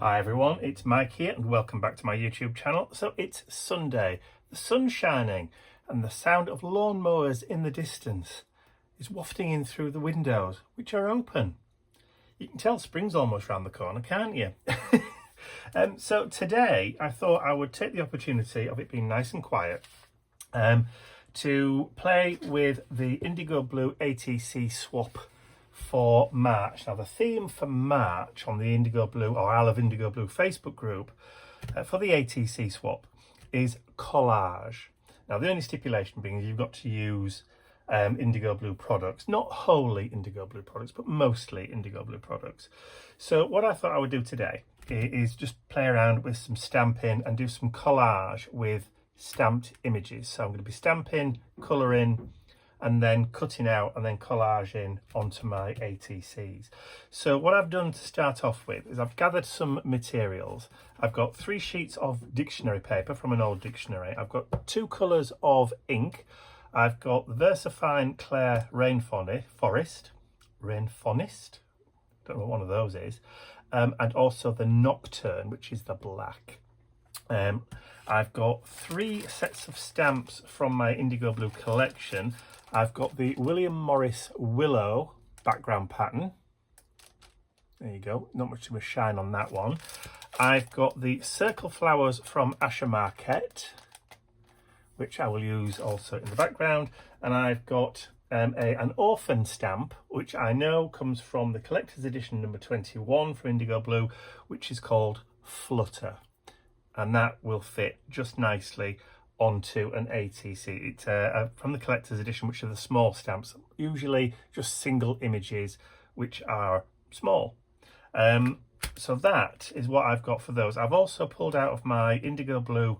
Hi everyone, it's Mike here and welcome back to my YouTube channel. So it's Sunday, the sun's shining and the sound of lawnmowers in the distance is wafting in through the windows, which are open. You can tell spring's almost round the corner, can't you? So today I thought I would take the opportunity of it being nice and quiet to play with the Indigo Blue ATC swap for March. Now the theme for March on the Indigo Blue or I Love Indigo Blue Facebook group for the ATC swap is collage. Now the only stipulation being is you've got to use Indigo Blue products, not wholly Indigo Blue products, but mostly Indigo Blue products. So what I thought I would do today is just play around with some stamping and do some collage with stamped images. So I'm going to be stamping, colouring, and then cutting out and then collaging onto my ATCs. So what I've done to start off with is I've gathered some materials. I've got 3 sheets of dictionary paper from an old dictionary. I've got 2 colours of ink. I've got the Versafine Clair Rainforest, don't know what one of those is, and also the Nocturne, which is the black. I've got 3 sets of stamps from my Indigo Blue collection. I've got the William Morris Willow background pattern. There you go, not much of a shine on that one. I've got the Circle Flowers from Asher Marquette, which I will use also in the background. And I've got an orphan stamp, which I know comes from the collector's edition number 21 for Indigo Blue, which is called Flutter. And that will fit just nicely onto an ATC. It's from the collector's edition, which are the small stamps, usually just single images, which are small. So that is what I've got for those. I've also pulled out of my Indigo Blue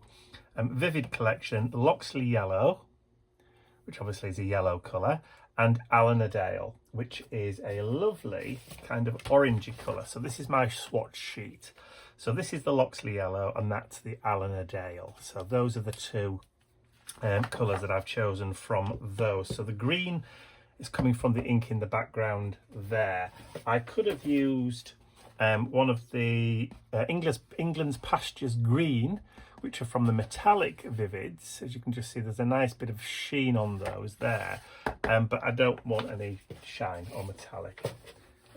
Vivid collection Loxley Yellow, which obviously is a yellow colour, and Alanadale, which is a lovely kind of orangey colour. So this is my swatch sheet. So this is the Loxley Yellow and that's the Alanadale. So those are the 2 colours that I've chosen from those. So the green is coming from the ink in the background there. I could have used one of the England's Pastures Green, which are from the metallic vivids. As you can just see, there's a nice bit of sheen on those there, but I don't want any shine or metallic.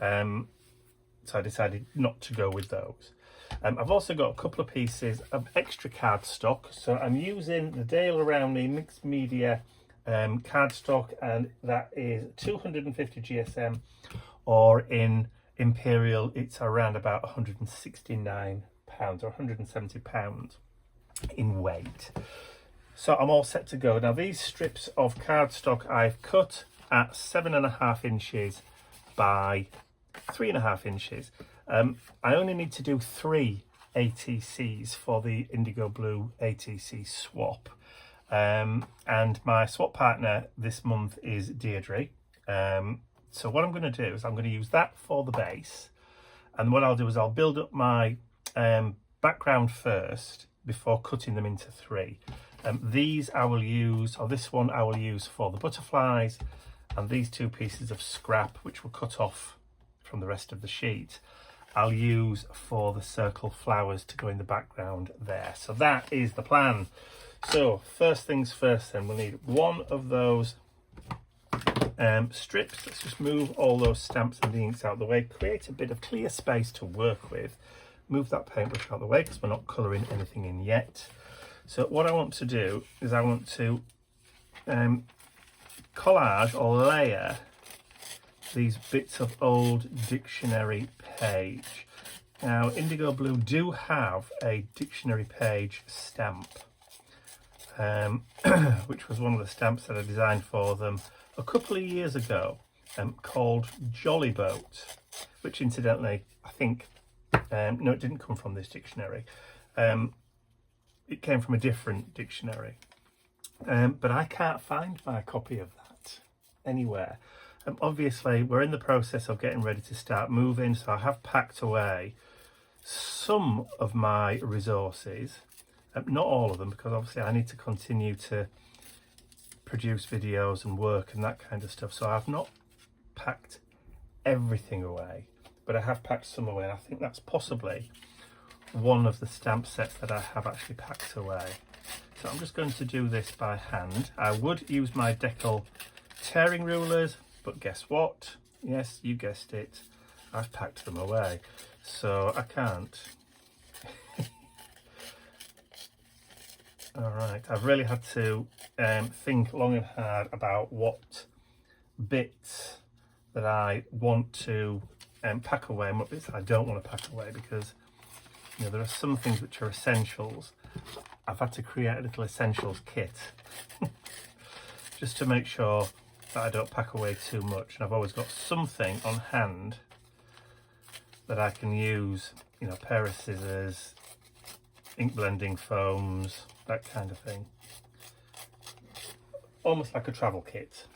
So I decided not to go with those. I've also got a couple of pieces of extra cardstock. So I'm using the Dale Around Me mixed media cardstock, and that is 250 GSM, or in Imperial it's around about 169 pounds or 170 pounds in weight. So I'm all set to go. Now these strips of cardstock I've cut at 7.5 inches by 3.5 inches. I only need to do 3 ATCs for the Indigo Blue ATC swap. And my swap partner this month is Deirdre. So what I'm going to do is I'm going to use that for the base. And what I'll do is I'll build up my background first before cutting them into 3. These I will use, or this one I will use for the butterflies, and these 2 pieces of scrap, which will cut off from the rest of the sheet, I'll use for the circle flowers to go in the background there. So that is the plan. So first things first then, we'll need 1 of those strips. Let's just move all those stamps and the inks out of the way, create a bit of clear space to work with. Move that paintbrush out of the way because we're not colouring anything in yet. So what I want to do is I want to collage or layer these bits of old dictionary page. Now Indigo Blue do have a dictionary page stamp, which was one of the stamps that I designed for them a couple of years ago, called Jolly Boat, which incidentally I think no, it didn't come from this dictionary. It came from a different dictionary, but I can't find my copy of that anywhere. Obviously we're in the process of getting ready to start moving, so I have packed away some of my resources, not all of them, because obviously I need to continue to produce videos and work and that kind of stuff. So I've not packed everything away, but I have packed some away. I think that's possibly one of the stamp sets that I have actually packed away. So I'm just going to do this by hand. I would use my Deakin tearing rulers, but guess what? Yes, you guessed it, I've packed them away, so I can't. All right, I've really had to think long and hard about what bits that I want to pack away and what bits I don't want to pack away, because you know there are some things which are essentials. I've had to create a little essentials kit just to make sure that I don't pack away too much, and I've always got something on hand that I can use, you know, a pair of scissors, ink blending foams, that kind of thing. Almost like a travel kit.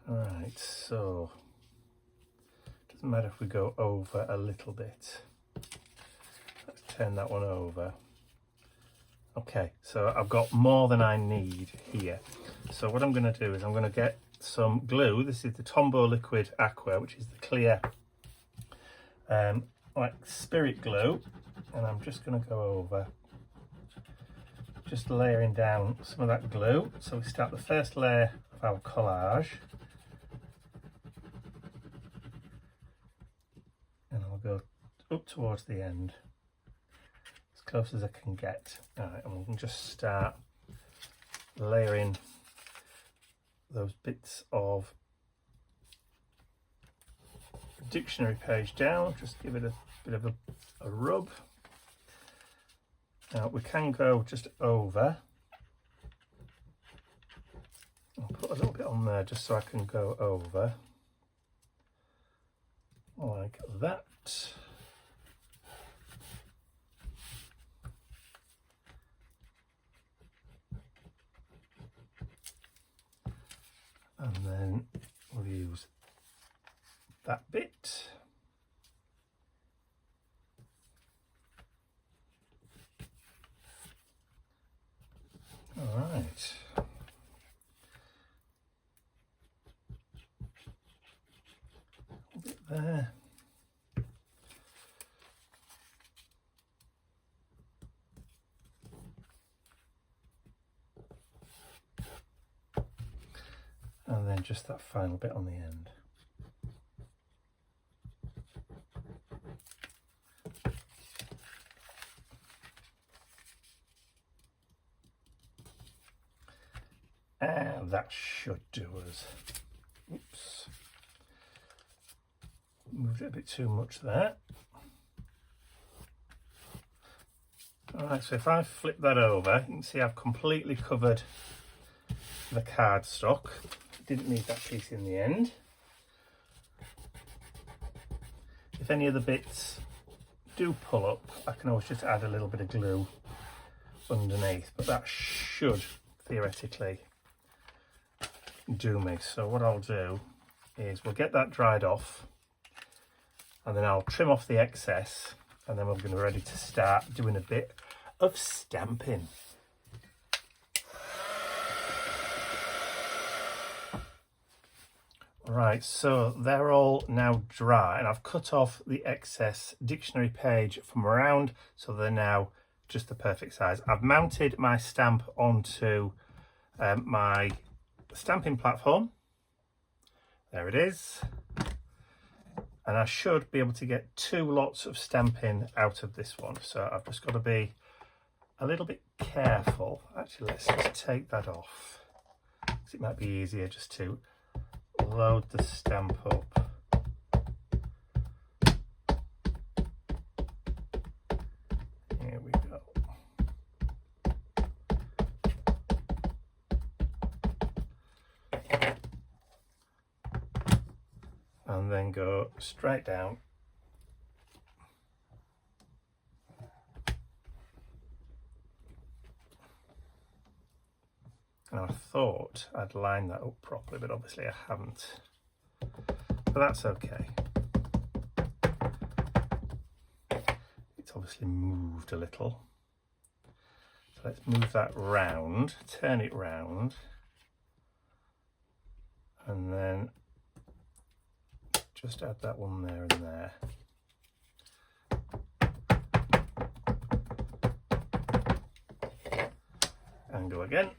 Alright, so doesn't matter if we go over a little bit. Let's turn that one over. Okay, so I've got more than I need here. So what I'm going to do is I'm going to get some glue. This is the Tombow Liquid Aqua, which is the clear like spirit glue, and I'm just going to go over, just layering down some of that glue. So we start the first layer of our collage, and I'll go up towards the end, as close as I can get. All right, and we can just start layering those bits of dictionary page down. Just give it a bit of a rub. Now we can go just over. I'll put a little bit on there just so I can go over like that. And then we'll use that bit. All right. A bit there. And then just that final bit on the end. And that should do us. Oops. Moved it a bit too much there. Alright, so if I flip that over, you can see I've completely covered the cardstock. Didn't need that piece in the end. If any of the bits do pull up, I can always just add a little bit of glue underneath, but that should theoretically do me. So what I'll do is we'll get that dried off, and then I'll trim off the excess, and then we're going to be ready to start doing a bit of stamping. Right, so they're all now dry, and I've cut off the excess dictionary page from around, so they're now just the perfect size. I've mounted my stamp onto my stamping platform. There it is. And I should be able to get 2 lots of stamping out of this one. So I've just got to be a little bit careful. Actually, let's just take that off, because it might be easier just to load the stamp up. Here we go. And then go straight down. And I thought I'd line that up properly, but obviously I haven't. But that's okay. It's obviously moved a little. So let's move that round, turn it round, and then just add that one there and there. and go again.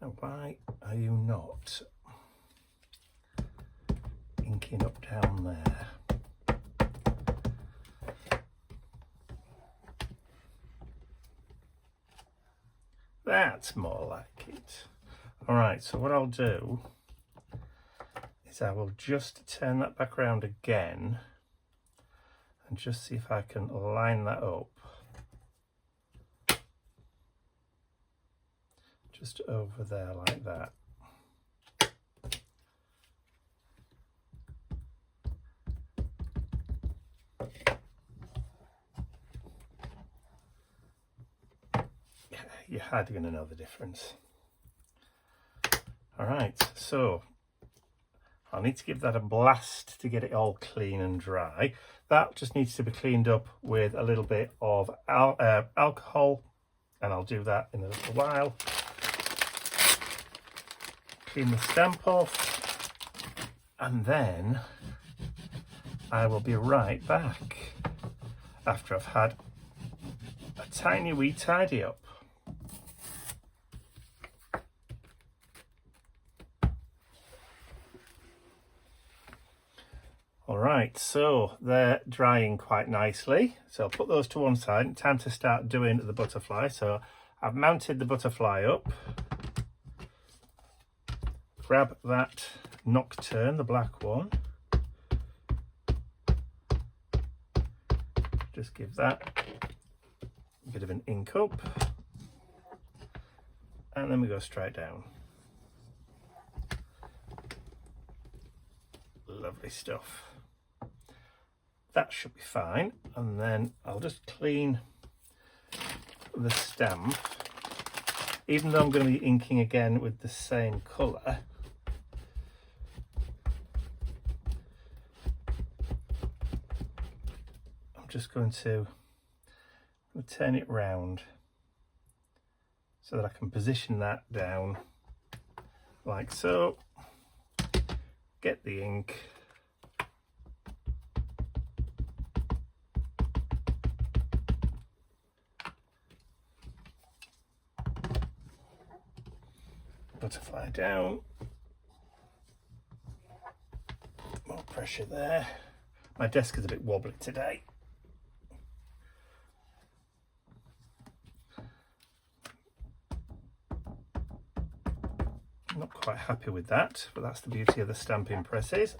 Now, why are you not inking up down there? That's more like it. All right, so what I'll do is I will just turn that back around again and just see if I can line that up just over there like that. Yeah, you're hardly going to know the difference. All right, so I'll need to give that a blast to get it all clean and dry. That just needs to be cleaned up with a little bit of alcohol, and I'll do that in a little while. Clean the stamp off, and then I will be right back after I've had a tiny wee tidy up. All right, so they're drying quite nicely. So I'll put those to one side. Time to start doing the butterfly. So I've mounted the butterfly up. Grab that nocturne, the black one. Just give that a bit of an ink up. And then we go straight down. Lovely stuff. That should be fine. And then I'll just clean the stamp. Even though I'm going to be inking again with the same colour, I'm just going to turn it round so that I can position that down like so. Get the ink. Butterfly down. More pressure there. My desk is a bit wobbly today. I'm not quite happy with that, but that's the beauty of the stamping presses.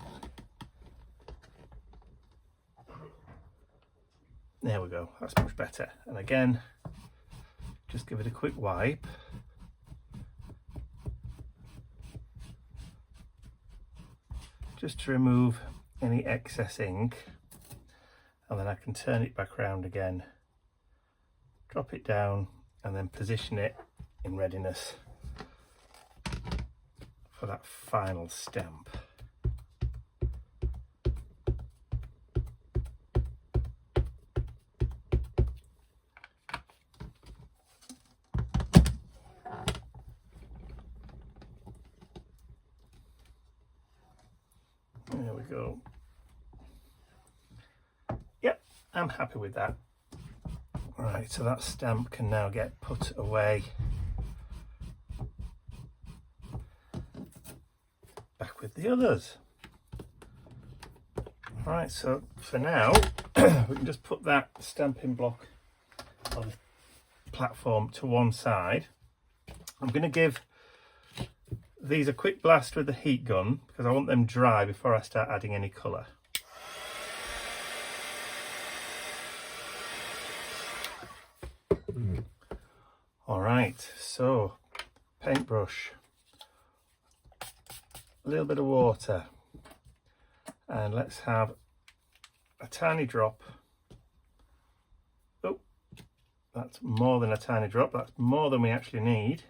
There we go, that's much better. And again, just give it a quick wipe. Just to remove any excess ink, and then I can turn it back around again, drop it down, and then position it in readiness for that final stamp. There we go. Yep, I'm happy with that. Right, so that stamp can now get put away. Back with the others. Right, so for now, we can just put that stamping block of the platform to one side. I'm going to give these a quick blast with the heat gun because I want them dry before I start adding any colour. All right, so paintbrush, a little bit of water, and let's have a tiny drop. Oh, that's more than a tiny drop, that's more than we actually need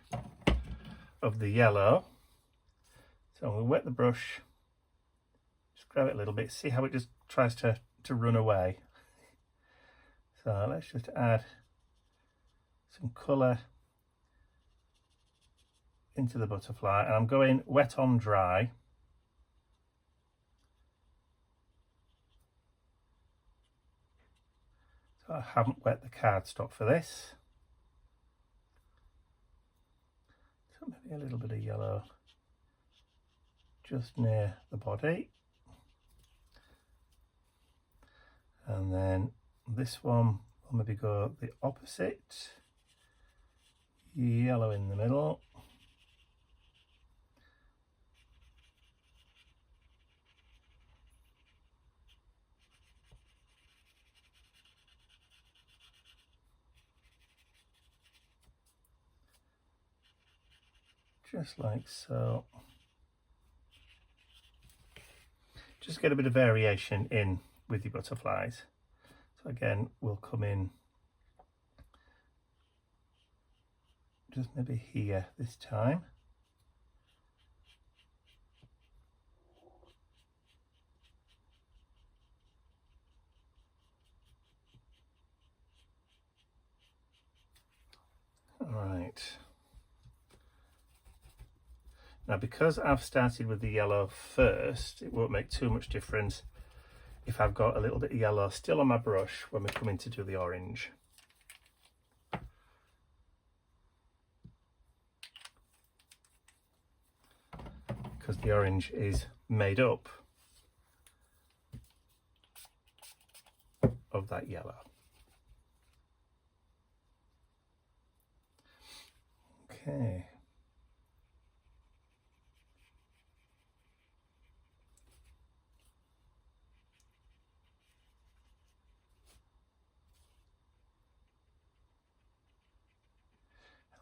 of the yellow. So we'll wet the brush, just grab it a little bit, see how it just tries to run away. So let's just add some colour into the butterfly, and I'm going wet on dry. but I haven't wet the cardstock for this. So maybe a little bit of yellow just near the body. And then this one will maybe go the opposite, yellow in the middle. Just like so. Just get a bit of variation in with your butterflies. So again, we'll come in just maybe here this time. All right. Now, because I've started with the yellow first, it won't make too much difference if I've got a little bit of yellow still on my brush when we come in to do the orange. Because the orange is made up of that yellow. Okay.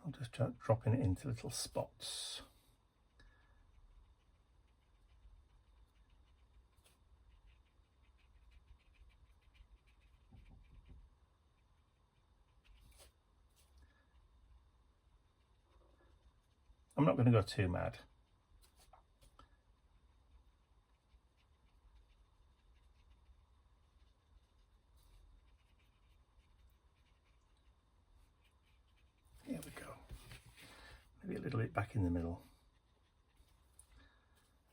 I'll just start dropping it into little spots. I'm not going to go too mad. Here we go. Maybe a little bit back in the middle.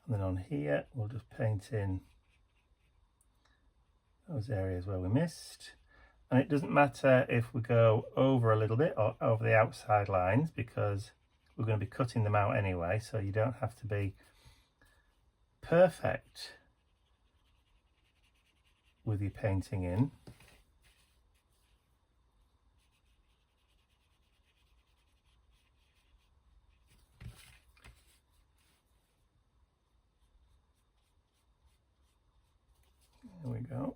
And then on here, we'll just paint in those areas where we missed. And it doesn't matter if we go over a little bit or over the outside lines, because we're going to be cutting them out anyway, so you don't have to be perfect with your painting in. There we go.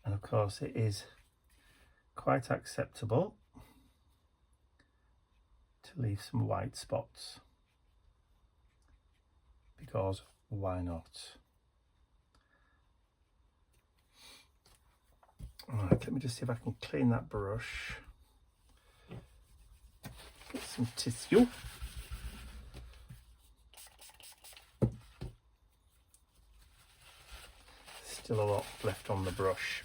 And of course it is quite acceptable to leave some white spots, because why not? All right, let me just see if I can clean that brush. Get some tissue. Still a lot left on the brush.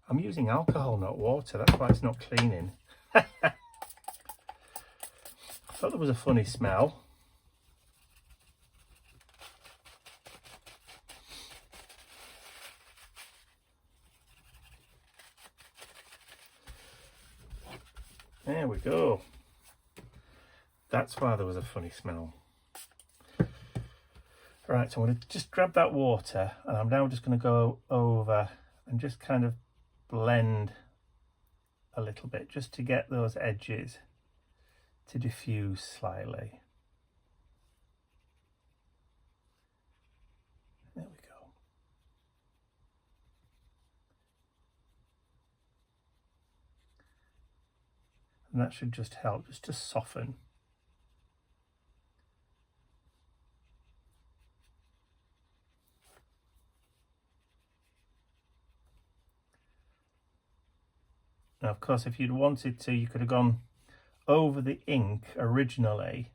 I'm using alcohol, not water, that's why it's not cleaning. I thought there was a funny smell. There we go. That's why there was a funny smell. Right, so I'm going to just grab that water, and I'm now just going to go over and just kind of blend a little bit, just to get those edges to diffuse slightly. There we go. And that should just help, just to soften. Now, of course, if you'd wanted to, you could have gone over the ink originally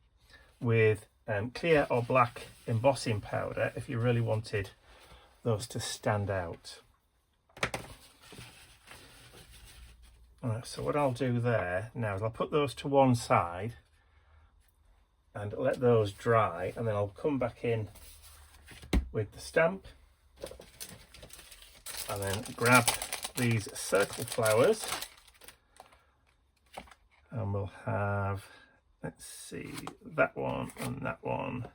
with clear or black embossing powder if you really wanted those to stand out. All right, so what I'll do there now is I'll put those to one side, and let those dry, and then I'll come back in with the stamp and then grab these circle flowers, and we'll have, let's see, that one and that one.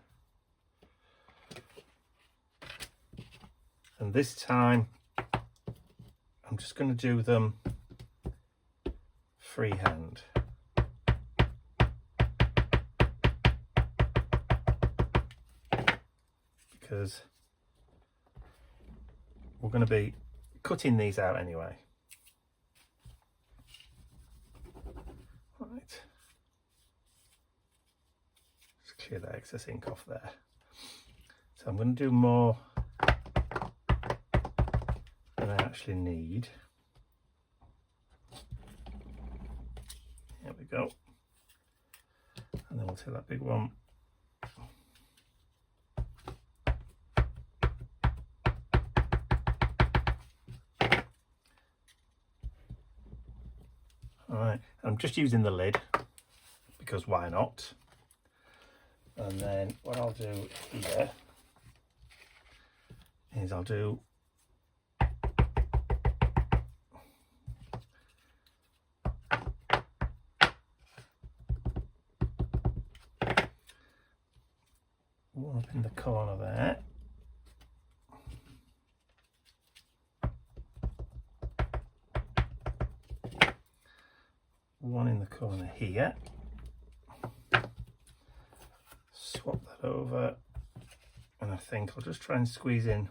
And this time I'm just going to do them freehand. Because we're going to be cutting these out anyway. Right. Just clear that excess ink off there. So I'm going to do more than I actually need. There we go. And then we'll take that big one. Alright, I'm just using the lid because why not? And then what I'll do here is I'll do one up in the corner there. One in the corner here. Swap that over, and I think I'll just try and squeeze in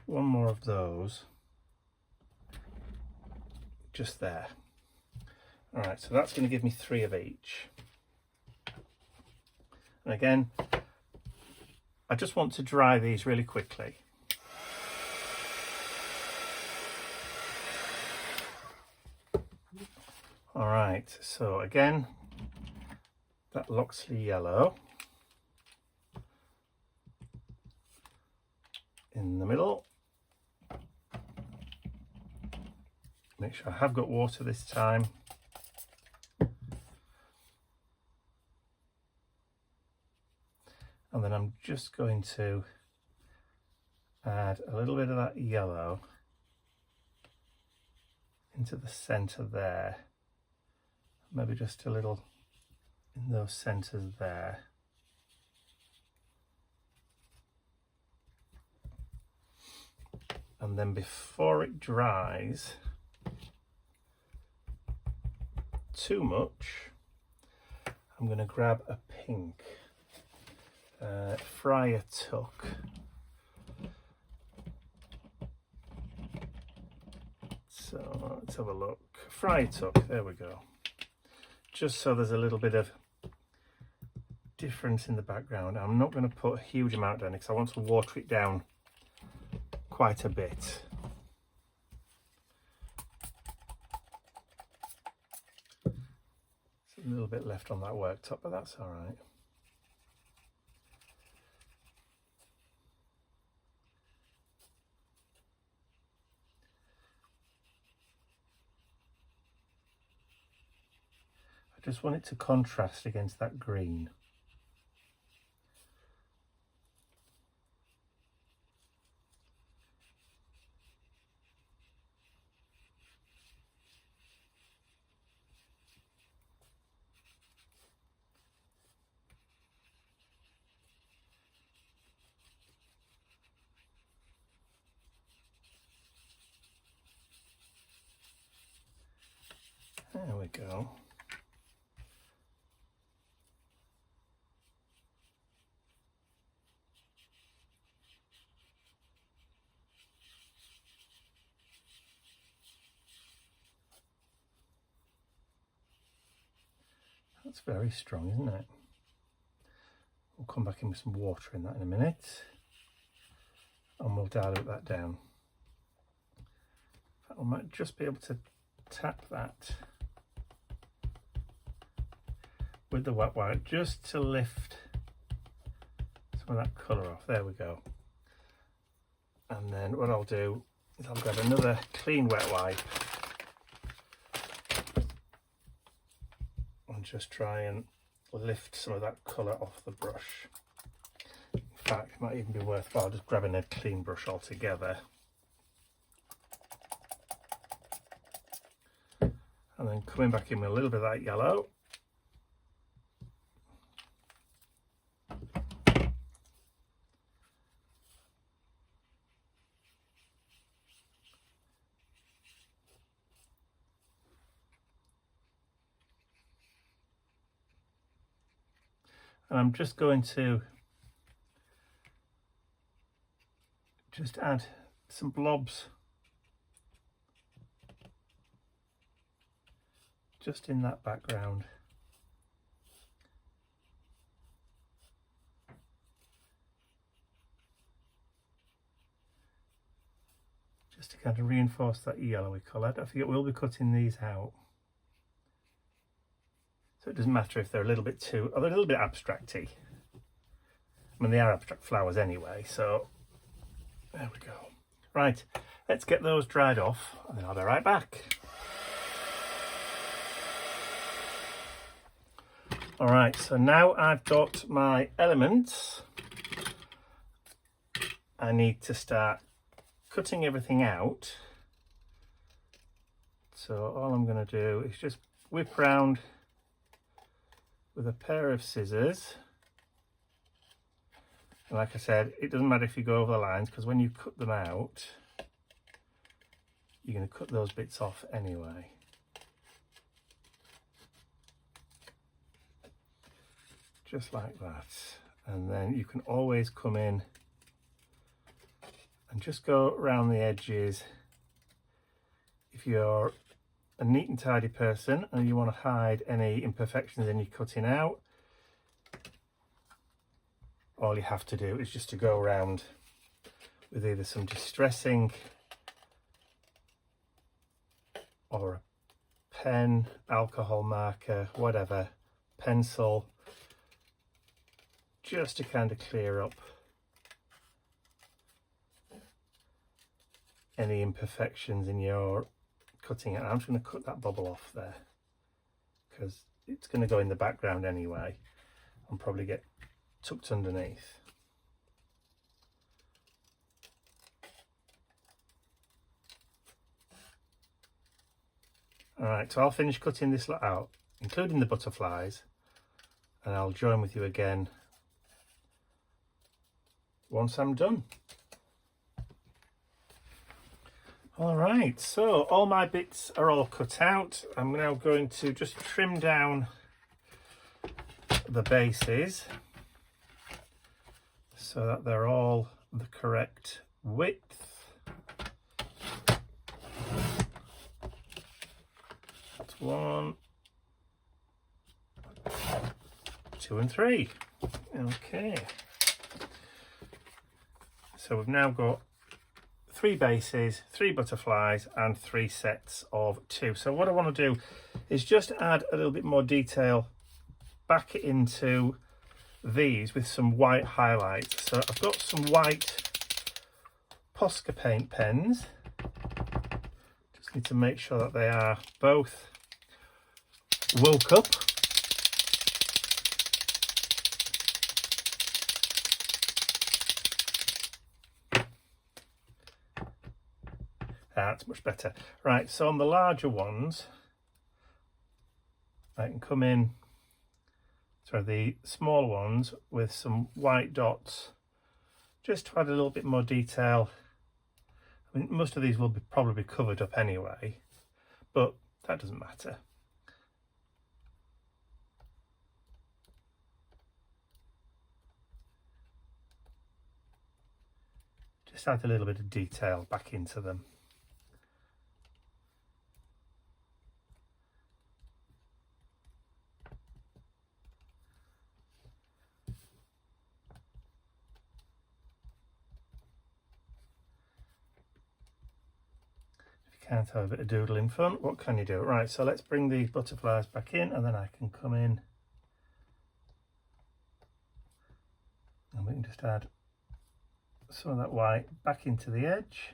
one more of those just there. All right, so that's going to give me 3 of each. And again, I just want to dry these really quickly. All right, so again, that Loxley yellow in the middle. Make sure I have got water this time. And then I'm just going to add a little bit of that yellow into the center there. Maybe just a little in those centers there. And then before it dries too much, I'm going to grab a pink Friar Tuck. So let's have a look. Friar Tuck, there we go. Just so there's a little bit of difference in the background. I'm not going to put a huge amount down because I want to water it down quite a bit. There's a little bit left on that worktop, but that's all right. Just want it to contrast against that green. There we go. That's very strong, isn't it? We'll come back in with some water in that in a minute, and we'll dilute that down. In fact, we might just be able to tap that with the wet wipe just to lift some of that colour off. There we go. And then what I'll do is I'll grab another clean wet wipe and and just try and lift some of that colour off the brush. In fact, it might even be worthwhile just grabbing a clean brush altogether. And then coming back in with a little bit of that yellow. And I'm just going to add some blobs just in that background. Just to kind of reinforce that yellowy colour. Don't forget, we'll be cutting these out. So it doesn't matter if they're a little bit abstracty. I mean, they are abstract flowers anyway, so there we go. Right, let's get those dried off and then I'll be right back. All right, so now I've got my elements. I need to start cutting everything out. So all I'm going to do is just whip round with a pair of scissors. And like I said, it doesn't matter if you go over the lines, because when you cut them out, you're going to cut those bits off anyway. Just like that. And then you can always come in and just go around the edges. If you're a neat and tidy person and you want to hide any imperfections in your cutting out, all you have to do is just to go around with either some distressing or a pen, alcohol marker, whatever, pencil, just to kind of clear up any imperfections in your cutting it. I'm just going to cut that bubble off there because it's going to go in the background anyway and probably get tucked underneath. Alright, so I'll finish cutting this lot out, including the butterflies, and I'll join with you again once I'm done. Alright, so all my bits are all cut out. I'm now going to just trim down the bases so that they're all the correct width. That's 1, 2 and 3. Okay. So we've now got 3 bases, 3 butterflies and 3 sets of 2. So what I want to do is just add a little bit more detail back into these with some white highlights. So I've got some white Posca paint pens. Just need to make sure that they are both woke up. That's much better. Right, so on the larger ones, I can come in, the smaller ones with some white dots, just to add a little bit more detail. I mean, most of these will probably be covered up anyway, but that doesn't matter. Just add a little bit of detail back into them. Can't have a bit of doodling fun, what can you do? Right, so let's bring these butterflies back in and then I can come in and we can just add some of that white back into the edge.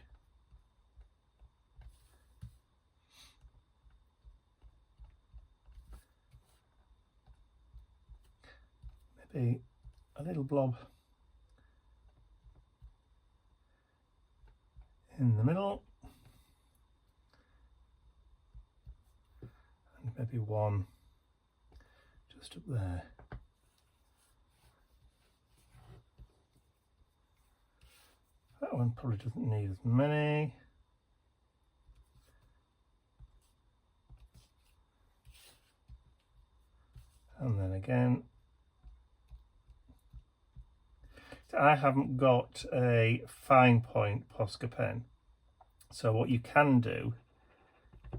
maybe a little blob in the middle, and maybe one just up there. That one probably doesn't need as many. And then again, so I haven't got a fine point Posca pen, so what you can do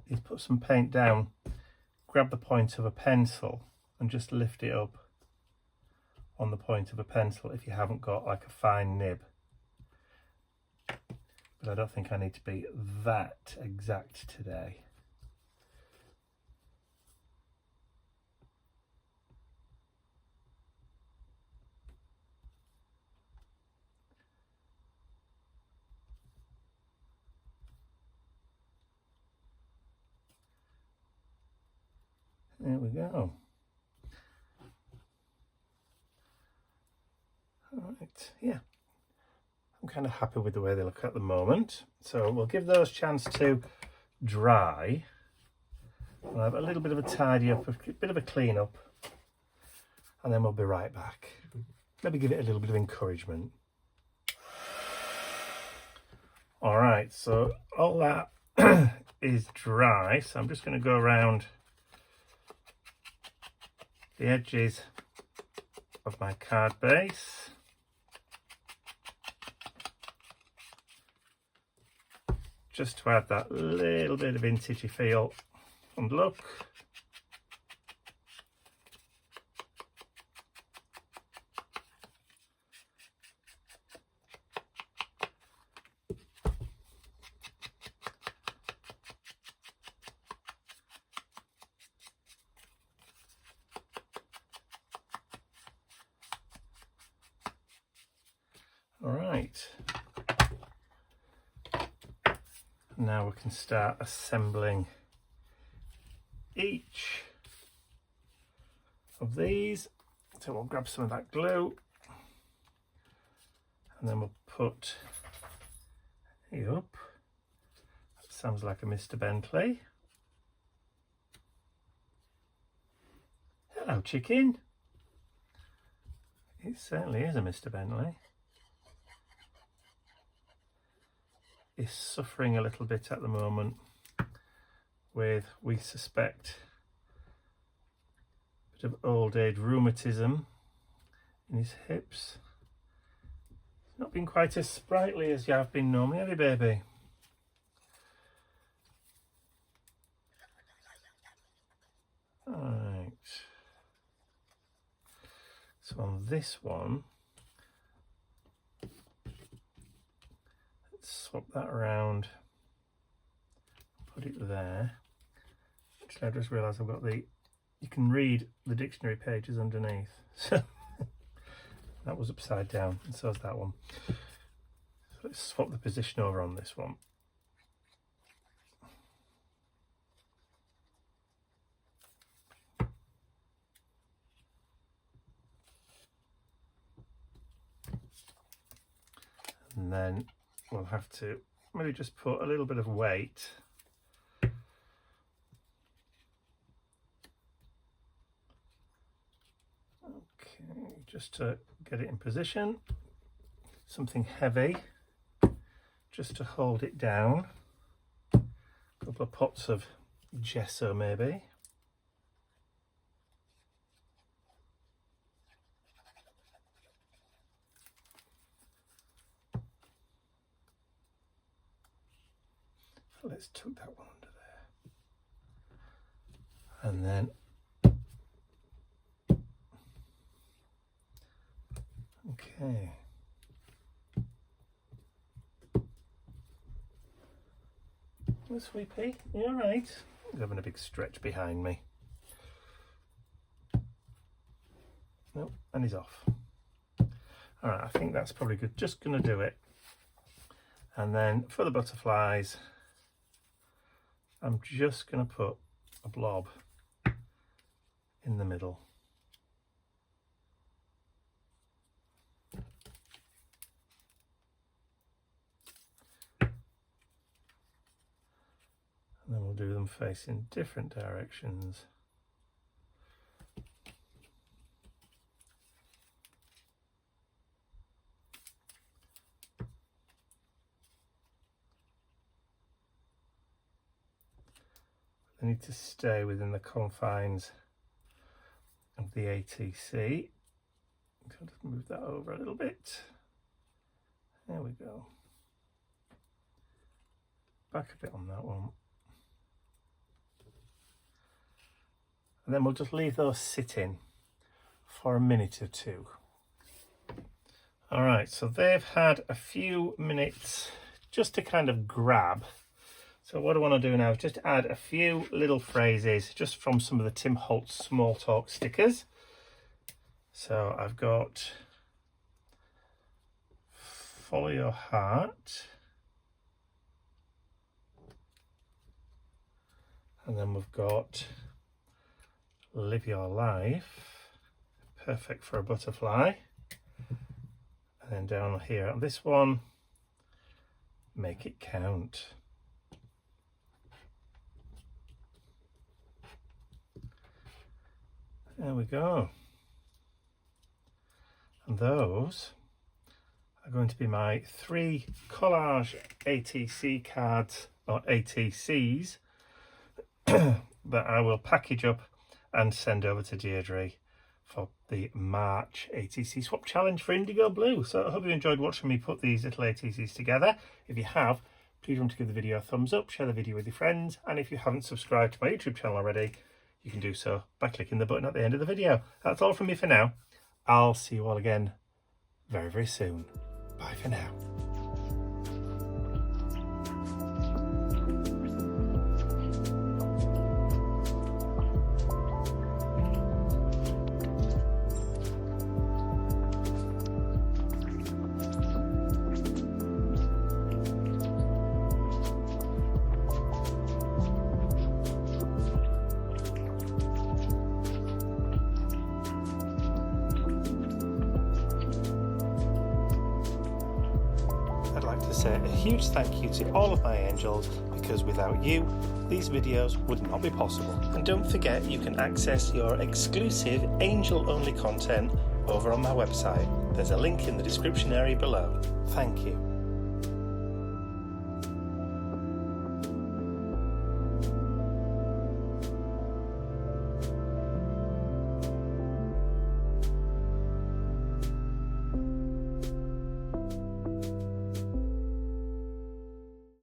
is put some paint down, grab the point of a pencil and just lift it up on the point of a pencil if you haven't got like a fine nib. But I don't think I need to be that exact today. There we go. All right, yeah. I'm kind of happy with the way they look at the moment. So we'll give those a chance to dry. We'll have a little bit of a tidy up, a bit of a clean up, and then we'll be right back. Maybe give it a little bit of encouragement. All right, so all that is dry. So I'm just going to go around the edges of my card base. Just to add that little bit of vintagey feel and look. All right. Now we can start assembling each of these. So we'll grab some of that glue and then we'll put it up. That sounds like a Mr. Bentley. Hello, chicken. It certainly is a Mr. Bentley. Is suffering a little bit at the moment with, we suspect, a bit of old age rheumatism in his hips. He's not been quite as sprightly as you have been normally, have you, baby? Right. So on this one, swap that around, put it there. Actually, I just realised I've got the, you can read the dictionary pages underneath. So that was upside down, and so is that one. So let's swap the position over on this one. And then we'll have to maybe just put a little bit of weight just to get it in position, something heavy just to hold it down, a couple of pots of gesso maybe. Let's tuck that one under there. And then okay. Well, Sweepy, you all right? He's having a big stretch behind me. Nope, and he's off. All right, I think that's probably good. Just gonna do it. And then for the butterflies, I'm just going to put a blob in the middle. we'll do them facing different directions. They need to stay within the confines of the ATC. So I'll just move that over a little bit. There we go. Back a bit on that one. And then we'll just leave those sitting for a minute or two. All right, so they've had a few minutes just to kind of grab. So what I want to do now is just add a few little phrases just from some of the Tim Holtz small talk stickers. So I've got follow your heart. And then we've got live your life. Perfect for a butterfly. And then down here on this one, make it count. There we go. And those are going to be my 3 Collage ATC cards, or ATCs, that I will package up and send over to Deirdre for the March ATC swap challenge for Indigo Blue. So I hope you enjoyed watching me put these little ATCs together. If you have, please remember to give the video a thumbs up, share the video with your friends, and if you haven't subscribed to my YouTube channel already, you can do so by clicking the button at the end of the video. That's all from me for now. I'll see you all again very, very soon. Bye for now. I'd like to say a huge thank you to all of my angels, because without you, these videos would not be possible. And don't forget, you can access your exclusive angel-only content over on my website. There's a link in the description area below. Thank you.